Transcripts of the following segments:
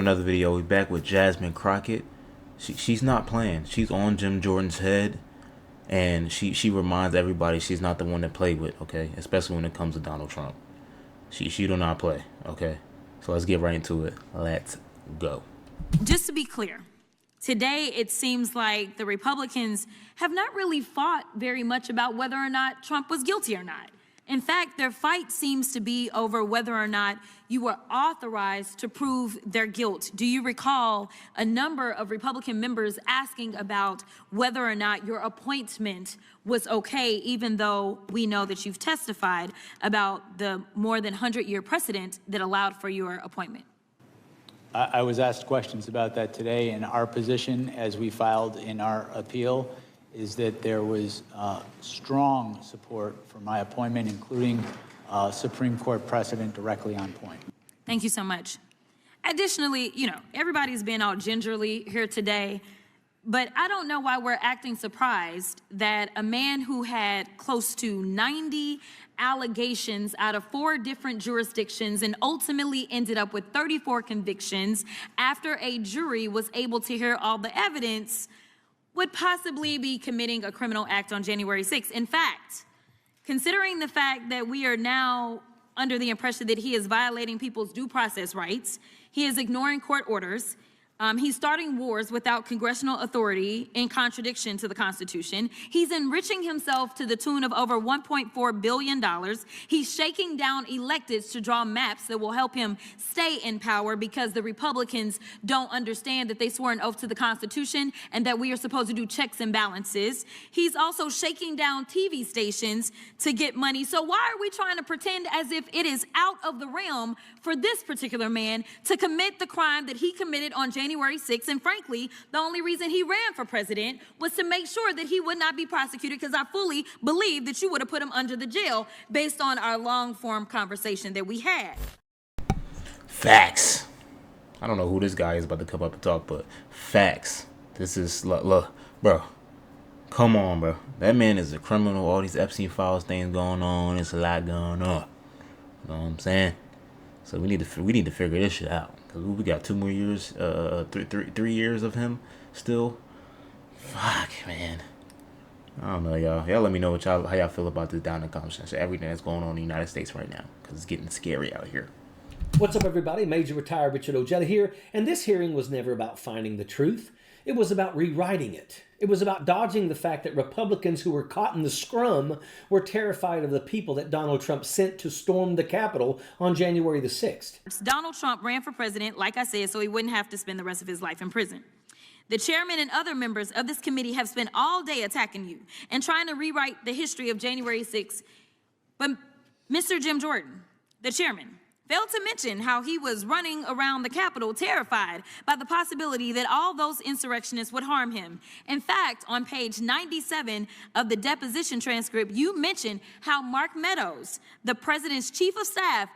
doing another video. We're back with Jasmine Crockett. She's not playing. She's on Jim Jordan's head, and she reminds everybody she's not the one to play with, okay? Especially when it comes to Donald Trump. She do not play, okay? So let's get right into it. Let's go. Just to be clear, today it seems like the Republicans have not really fought very much about whether or not Trump was guilty or not. In fact, their fight seems to be over whether or not you were authorized to prove their guilt. Do you recall a number of Republican members asking about whether or not your appointment was okay, even though we know that you've testified about the more than 100-year precedent that allowed for your appointment? I was asked questions about that today, and our position, as we filed in our appeal, is that there was strong support for my appointment, including Supreme Court precedent directly on point. Thank you so much. Additionally, everybody's been all gingerly here today, but I don't know why we're acting surprised that a man who had close to 90 allegations out of 4 different jurisdictions and ultimately ended up with 34 convictions after a jury was able to hear all the evidence would possibly be committing a criminal act on January 6th. In fact, considering the fact that we are now under the impression that he is violating people's due process rights, he is ignoring court orders, he's starting wars without congressional authority in contradiction to the Constitution. He's enriching himself to the tune of over $1.4 billion. He's shaking down electeds to draw maps that will help him stay in power because the Republicans don't understand that they swore an oath to the Constitution and that we are supposed to do checks and balances. He's also shaking down TV stations to get money. So why are we trying to pretend as if it is out of the realm for this particular man to commit the crime that he committed on January 6th, and frankly, the only reason he ran for president was to make sure that he would not be prosecuted, because I fully believe that you would have put him under the jail based on our long-form conversation that we had. Facts. I don't know who this guy is about to come up and talk, but facts. This is, look, bro. Come on, bro. That man is a criminal. All these Epstein files things going on. It's a lot going on. You know what I'm saying? So we need to figure this shit out, because we got 2 more years, 3 years of him still. Fuck, man. I don't know, y'all. Y'all let me know how y'all feel about this down in the comment section. Everything that's going on in the United States right now, because it's getting scary out here. What's up, everybody? Major Retired Richard Ojeda here, and this hearing was never about finding the truth. It was about rewriting it. It was about dodging the fact that Republicans who were caught in the scrum were terrified of the people that Donald Trump sent to storm the Capitol on January the 6th. Donald Trump ran for president, like I said, so he wouldn't have to spend the rest of his life in prison. The chairman and other members of this committee have spent all day attacking you and trying to rewrite the history of January 6th. But Mr. Jim Jordan, the chairman, failed to mention how he was running around the Capitol terrified by the possibility that all those insurrectionists would harm him. In fact, on page 97 of the deposition transcript, you mentioned how Mark Meadows, the president's chief of staff,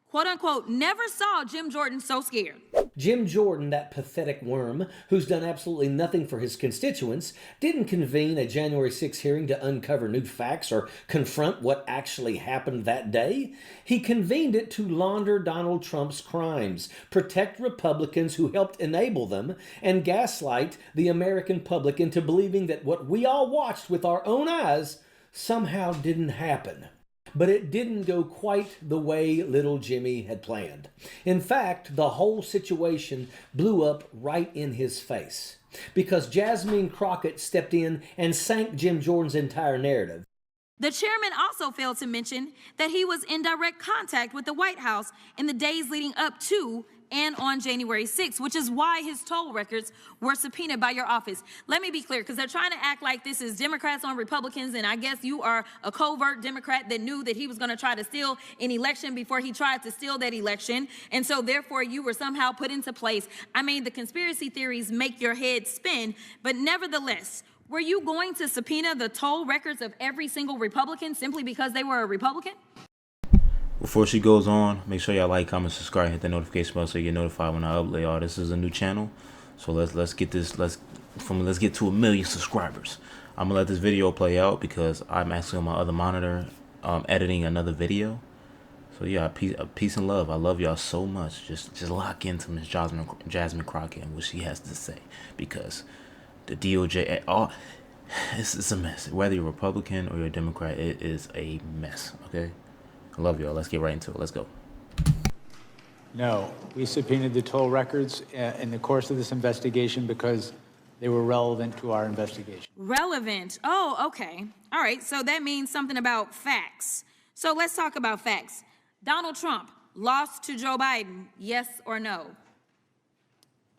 quote unquote, never saw Jim Jordan so scared. Jim Jordan, that pathetic worm who's done absolutely nothing for his constituents, didn't convene a January 6th hearing to uncover new facts or confront what actually happened that day. He convened it to launder Donald Trump's crimes, protect Republicans who helped enable them, and gaslight the American public into believing that what we all watched with our own eyes somehow didn't happen. But it didn't go quite the way little Jimmy had planned. In fact, the whole situation blew up right in his face, because Jasmine Crockett stepped in and sank Jim Jordan's entire narrative. The chairman also failed to mention that he was in direct contact with the White House in the days leading up to and on January 6th, which is why his toll records were subpoenaed by your office. Let me be clear, because they're trying to act like this is Democrats on Republicans, and I guess you are a covert Democrat that knew that he was going to try to steal an election before he tried to steal that election, and so therefore you were somehow put into place. I mean, the conspiracy theories make your head spin, but nevertheless, were you going to subpoena the toll records of every single Republican simply because they were a Republican? Before she goes on, make sure y'all like, comment, subscribe, hit the notification bell so you get notified when I upload. Y'all, this is a new channel, so let's get to 1 million subscribers. I'm gonna let this video play out because I'm actually on my other monitor editing another video. So yeah, peace and love. I love y'all so much. Just lock into Miss Jasmine Crockett and what she has to say, because the DOJ all it's a mess. Whether you're Republican or you're a Democrat, it is a mess. Okay, I love y'all. Let's get right into it. Let's go. No, we subpoenaed the toll records in the course of this investigation because they were relevant to our investigation. Relevant. Oh, okay. All right. So that means something about facts. So let's talk about facts. Donald Trump lost to Joe Biden, yes or no?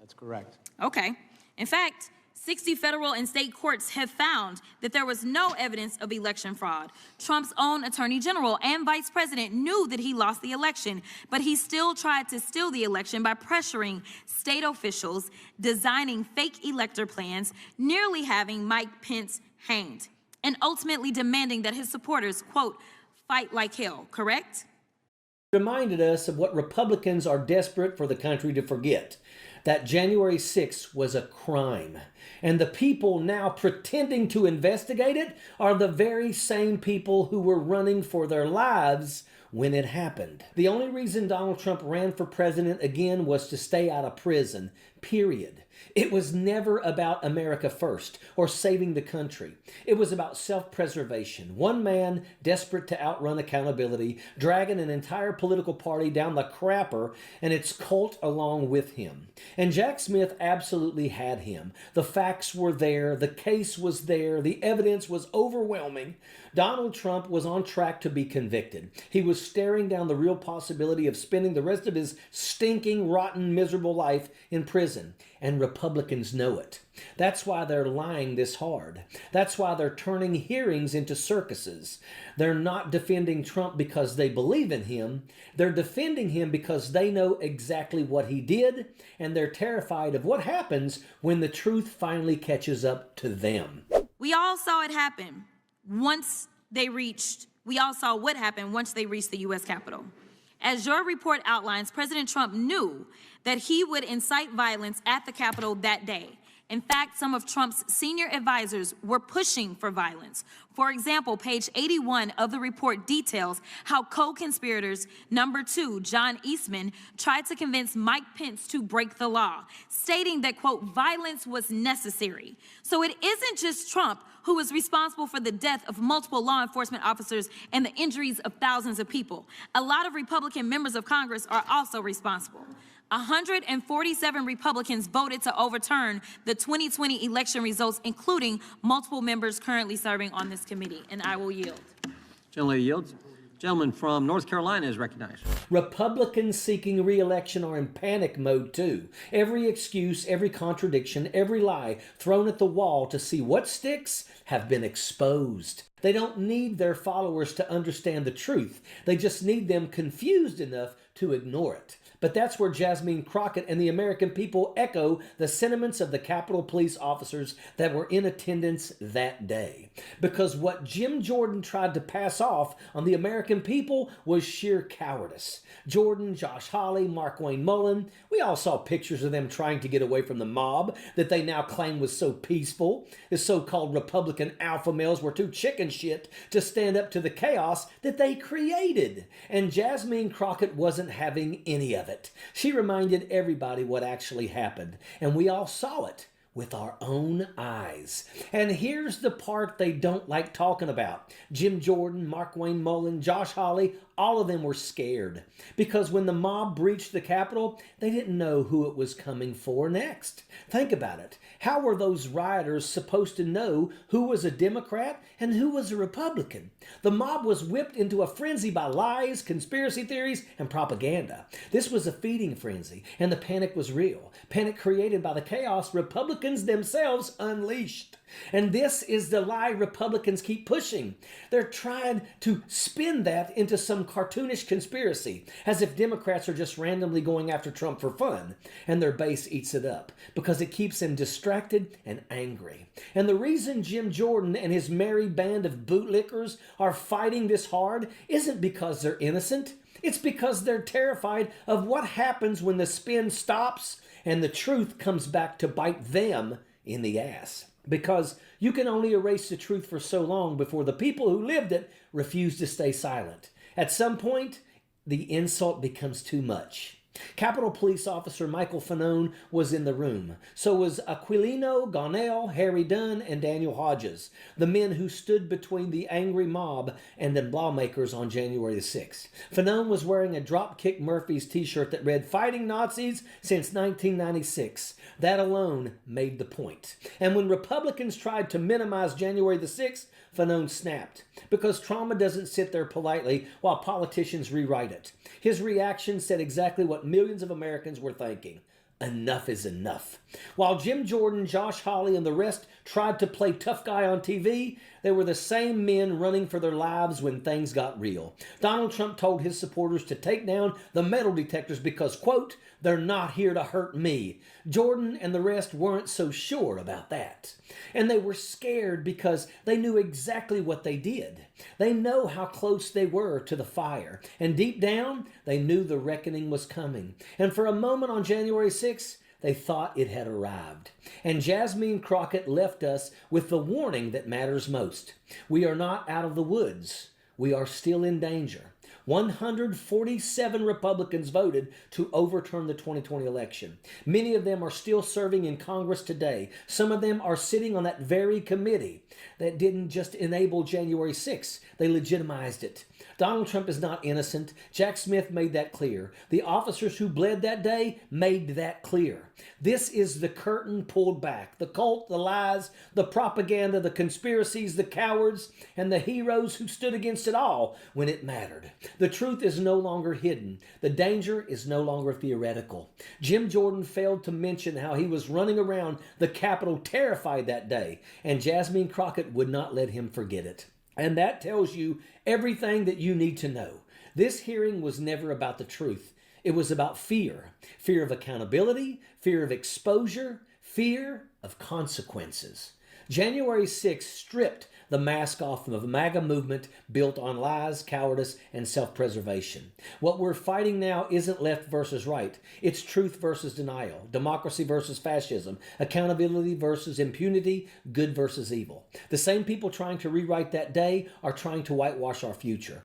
That's correct. Okay. In fact, 60 federal and state courts have found that there was no evidence of election fraud. Trump's own attorney general and vice president knew that he lost the election, but he still tried to steal the election by pressuring state officials, designing fake elector plans, nearly having Mike Pence hanged, and ultimately demanding that his supporters, quote, fight like hell, correct? Reminded us of what Republicans are desperate for the country to forget, that January 6th was a crime. And the people now pretending to investigate it are the very same people who were running for their lives when it happened. The only reason Donald Trump ran for president again was to stay out of prison, period. It was never about America first or saving the country. It was about self-preservation. One man desperate to outrun accountability, dragging an entire political party down the crapper and its cult along with him. And Jack Smith absolutely had him. The facts were there. The case was there. The evidence was overwhelming. Donald Trump was on track to be convicted. He was staring down the real possibility of spending the rest of his stinking, rotten, miserable life in prison. And Republicans know it. That's why they're lying this hard. That's why they're turning hearings into circuses. They're not defending Trump because they believe in him. They're defending him because they know exactly what he did, and they're terrified of what happens when the truth finally catches up to them. We all saw it happen we all saw what happened once they reached the U.S. Capitol. As your report outlines, President Trump knew that he would incite violence at the Capitol that day. In fact, some of Trump's senior advisors were pushing for violence. For example, page 81 of the report details how co-conspirators number 2, John Eastman, tried to convince Mike Pence to break the law, stating that, quote, violence was necessary. So it isn't just Trump who is responsible for the death of multiple law enforcement officers and the injuries of thousands of people. A lot of Republican members of Congress are also responsible. 147 Republicans voted to overturn the 2020 election results, including multiple members currently serving on this committee. And I will yield. Gentlelady yields. Gentleman from North Carolina is recognized. Republicans seeking re-election are in panic mode too. Every excuse, every contradiction, every lie thrown at the wall to see what sticks have been exposed. They don't need their followers to understand the truth. They just need them confused enough to ignore it. But that's where Jasmine Crockett and the American people echo the sentiments of the Capitol Police officers that were in attendance that day. Because what Jim Jordan tried to pass off on the American people was sheer cowardice. Jordan, Josh Hawley, Markwayne Mullin, we all saw pictures of them trying to get away from the mob that they now claim was so peaceful. The so-called Republican alpha males were too chicken shit to stand up to the chaos that they created. And Jasmine Crockett wasn't having any of it. She reminded everybody what actually happened, and we all saw it with our own eyes. And here's the part they don't like talking about. Jim Jordan, Markwayne Mullin, Josh Hawley, all of them were scared because when the mob breached the Capitol, they didn't know who it was coming for next. Think about it. How were those rioters supposed to know who was a Democrat and who was a Republican? The mob was whipped into a frenzy by lies, conspiracy theories, and propaganda. This was a feeding frenzy, and the panic was real. Panic created by the chaos Republicans themselves unleashed. And this is the lie Republicans keep pushing. They're trying to spin that into some cartoonish conspiracy, as if Democrats are just randomly going after Trump for fun, and their base eats it up, because it keeps them distracted and angry. And the reason Jim Jordan and his merry band of bootlickers are fighting this hard isn't because they're innocent. It's because they're terrified of what happens when the spin stops and the truth comes back to bite them in the ass. Because you can only erase the truth for so long before the people who lived it refuse to stay silent. At some point, the insult becomes too much. Capitol Police Officer Michael Fanone was in the room. So was Aquilino, Gonell, Harry Dunn, and Daniel Hodges, the men who stood between the angry mob and the lawmakers on January the 6th. Fanone was wearing a Dropkick Murphys t-shirt that read, "Fighting Nazis since 1996. That alone made the point. And when Republicans tried to minimize January the 6th, Fanone snapped, because trauma doesn't sit there politely while politicians rewrite it. His reaction said exactly what millions of Americans were thinking. Enough is enough. While Jim Jordan, Josh Hawley, and the rest tried to play tough guy on TV, they were the same men running for their lives when things got real. Donald Trump told his supporters to take down the metal detectors because, quote, "they're not here to hurt me." Jordan and the rest weren't so sure about that. And they were scared because they knew exactly what they did. They know how close they were to the fire. And deep down, they knew the reckoning was coming. And for a moment on January 6th, they thought it had arrived. And Jasmine Crockett left us with the warning that matters most. We are not out of the woods. We are still in danger. 147 Republicans voted to overturn the 2020 election. Many of them are still serving in Congress today. Some of them are sitting on that very committee that didn't just enable January 6th, they legitimized it. Donald Trump is not innocent. Jack Smith made that clear. The officers who bled that day made that clear. This is the curtain pulled back. The cult, the lies, the propaganda, the conspiracies, the cowards, and the heroes who stood against it all when it mattered. The truth is no longer hidden. The danger is no longer theoretical. Jim Jordan failed to mention how he was running around the Capitol terrified that day, and Jasmine Crockett would not let him forget it. And that tells you everything that you need to know. This hearing was never about the truth. It was about fear. Fear of accountability, fear of exposure, fear of consequences. January 6th stripped the mask off of a MAGA movement built on lies, cowardice, and self-preservation. What we're fighting now isn't left versus right. It's truth versus denial, democracy versus fascism, accountability versus impunity, good versus evil. The same people trying to rewrite that day are trying to whitewash our future.